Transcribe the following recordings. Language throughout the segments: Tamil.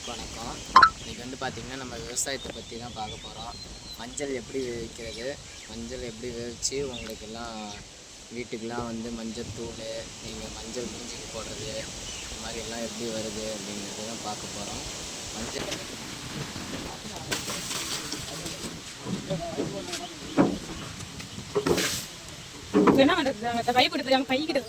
அனைவருக்கும் வணக்கம். இன்றைக்கி வந்து பார்த்திங்கன்னா நம்ம விவசாயத்தை பற்றி தான் பார்க்க போகிறோம். மஞ்சள் எப்படி விளைவிக்கிறது, மஞ்சள் எப்படி விளைவிச்சு உங்களுக்கெல்லாம் வீட்டுக்கெலாம் வந்து மஞ்சள் தூள், நீங்கள் மஞ்சள் மூஞ்சிக்கு போடுறது, இந்த மாதிரி எல்லாம் எப்படி வருது அப்படிங்கிறது தான் பார்க்க போகிறோம். மஞ்சள் என்ன பண்ணுறது, கை கொடுத்துருக்காங்க, கை கிட்ட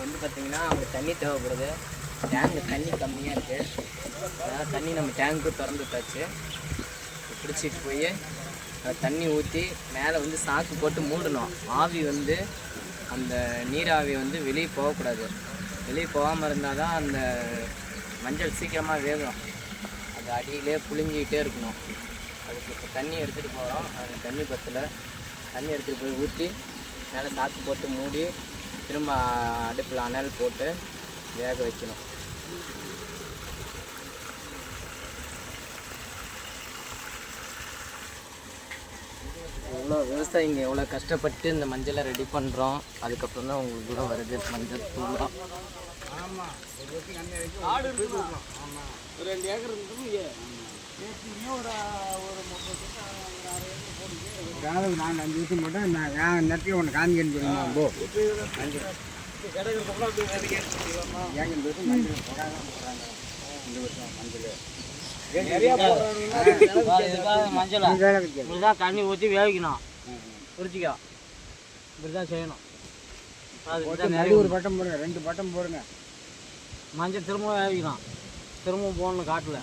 வந்து பார்த்திங்கன்னா அவங்களுக்கு தண்ணி தேவைப்படுது. டேங்கு தண்ணி கம்மியாக இருக்குது. அதனால் தண்ணி நம்ம டேங்க்கு திறந்து விட்டாச்சு. பிடிச்சிட்டு போய் தண்ணி ஊற்றி மேலே வந்து சாக்கு போட்டு மூடணும். ஆவி வந்து அந்த நீராவி வந்து வெளியே போகக்கூடாது. வெளியே போகாமல் இருந்தால் தான் அந்த மஞ்சள் சீக்கிரமாக வேகும். அது அடியிலே புழிஞ்சிக்கிட்டே இருக்கணும். அதுக்கு இப்போ தண்ணி எடுத்துகிட்டு போகிறோம். அது தண்ணி பத்தில் தண்ணி எடுத்துகிட்டு போய் ஊற்றி மேலே சாக்கு போட்டு மூடி திரும்ப அடுப்பில் அனல் போட்டு வேக வைக்கணும். விவசாயிங்க எவ்வளோ கஷ்டப்பட்டு இந்த மஞ்சளை ரெடி பண்ணுறோம். அதுக்கப்புறம் தான் உங்களுக்கு கூட வருது மஞ்சள் தூளம். ஒரு 2 ஏக்கர் நான் 5 வருஷம் போட்டேன். நான் நெட்டில் ஒன்று காஞ்சின்னு சொல்லுவேன். போ மஞ்சள் தண்ணி ஊற்றி வேவிக்கணும். குறிச்சிக்கோ இப்படி தான் செய்யணும். அது ஒரு பட்டம் போடுங்க, 2 பட்டம் போடுங்க. மஞ்சள் திரும்பவும் வேவிக்கணும், திரும்பவும் போடணும் காட்டில்.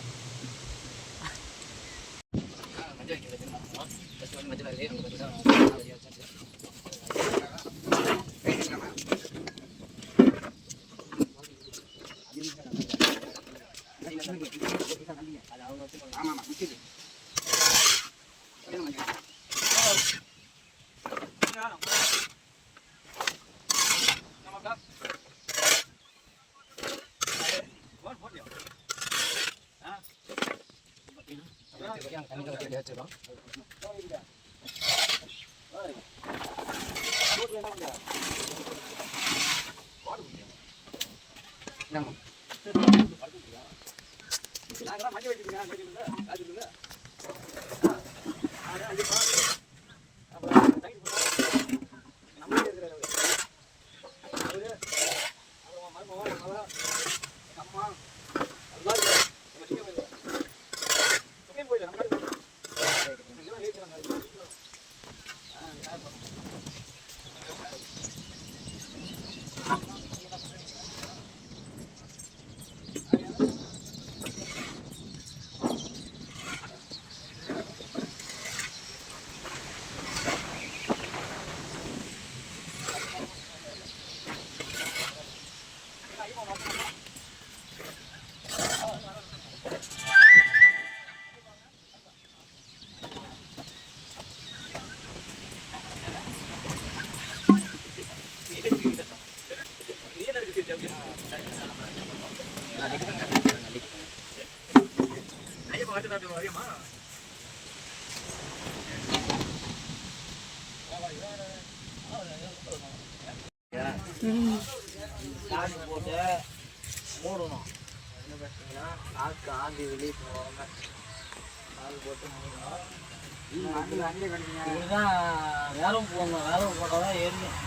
சாக்கு போட்டு மூடணும். என்ன பார்த்தீங்கன்னா சாக்கு ஆந்தி வெளியே போவாங்க. சாக்கு போட்டு மூடணும். இதுதான் வேரம் போடணும். வேரம் போட்டால் தான் எரியும்.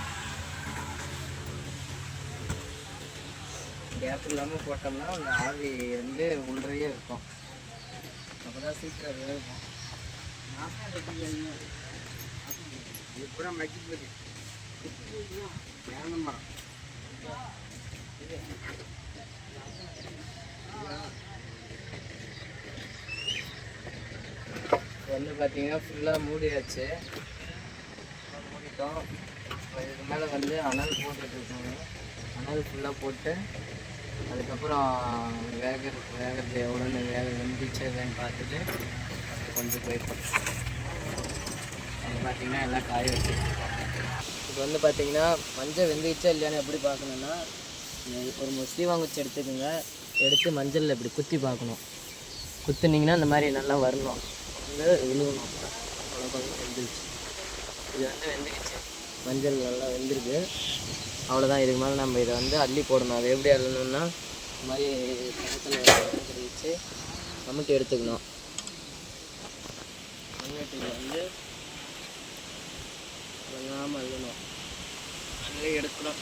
கேப் இல்லாமல் போட்டோம்னா அந்த ஆவி வந்து உள்ளறையே இருக்கும். அப்போ தான் சீக்கிரம் வேகும். இப்போ மக்கி போகுது. வேணும் மரம் வந்து பார்த்தீங்கன்னா ஃபுல்லாக மூடியாச்சு. மூடிட்டோம். இதுக்கு மேலே வந்து அனல் போட்டுட்ருக்காங்க. அனல் ஃபுல்லாக போட்டு அதுக்கப்புறம் வேகிறது எவ்வளோன்னு வெந்துச்சு இல்லைன்னு பார்த்துட்டு கொஞ்சம் போய்ப்போம். அது பார்த்திங்கன்னா எல்லாம் காய வச்சுருக்கோம். இப்போ வந்து பார்த்திங்கன்னா மஞ்சள் வெந்துச்சா இல்லையான்னு எப்படி பார்க்கணுன்னா, ஒரு முஸ்லீவாங்குச்சி எடுத்துக்கோங்க. எடுத்து மஞ்சளில் இப்படி குத்தி பார்க்கணும். குத்துனிங்கன்னா இந்த மாதிரி நல்லா வரணும், வந்து விழுகணும். அவ்வளோ கொஞ்சம் வெந்துருச்சு. இது வந்து வெந்துருச்சு, மஞ்சள் நல்லா வெந்திருக்கு. அவ்வளோதான். இதுக்கு மேலே நம்ம இதை வந்து அள்ளி போடணும். அது எப்படி அள்ளணுன்னா இந்த மாதிரி பக்கத்தில் வச்சு கமுட்டி எடுத்துக்கணும். கமுட்டியில் வந்து வெங்காமல் அள்ளணும். அள்ளி எடுக்கணும்.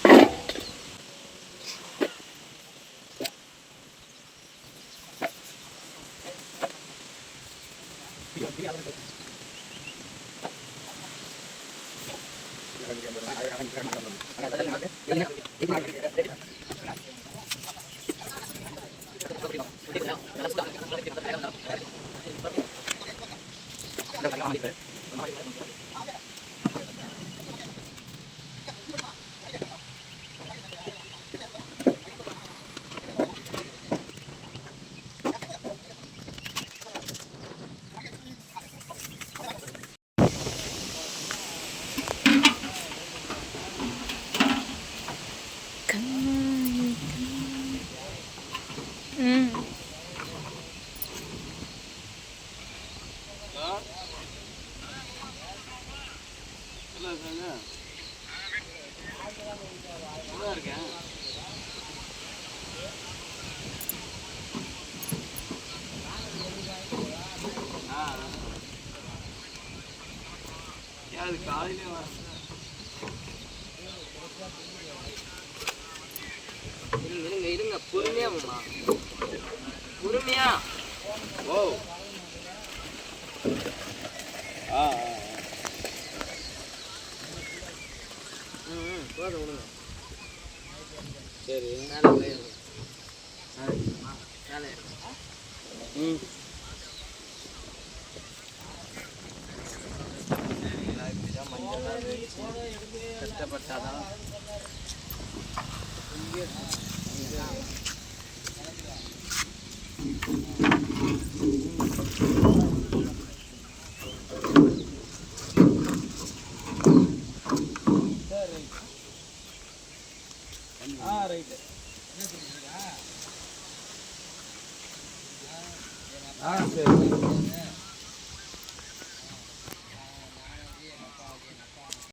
அது காலையிலே இருங்க பொறுமையா மாமா, பொறுமையா. ஓ போதும் விடுங்க. சரி மேலே போயிருங்க. மேலே இப்படிதான் மஞ்சள் கஷ்டப்பட்டாதான் ரைட்டு. சரி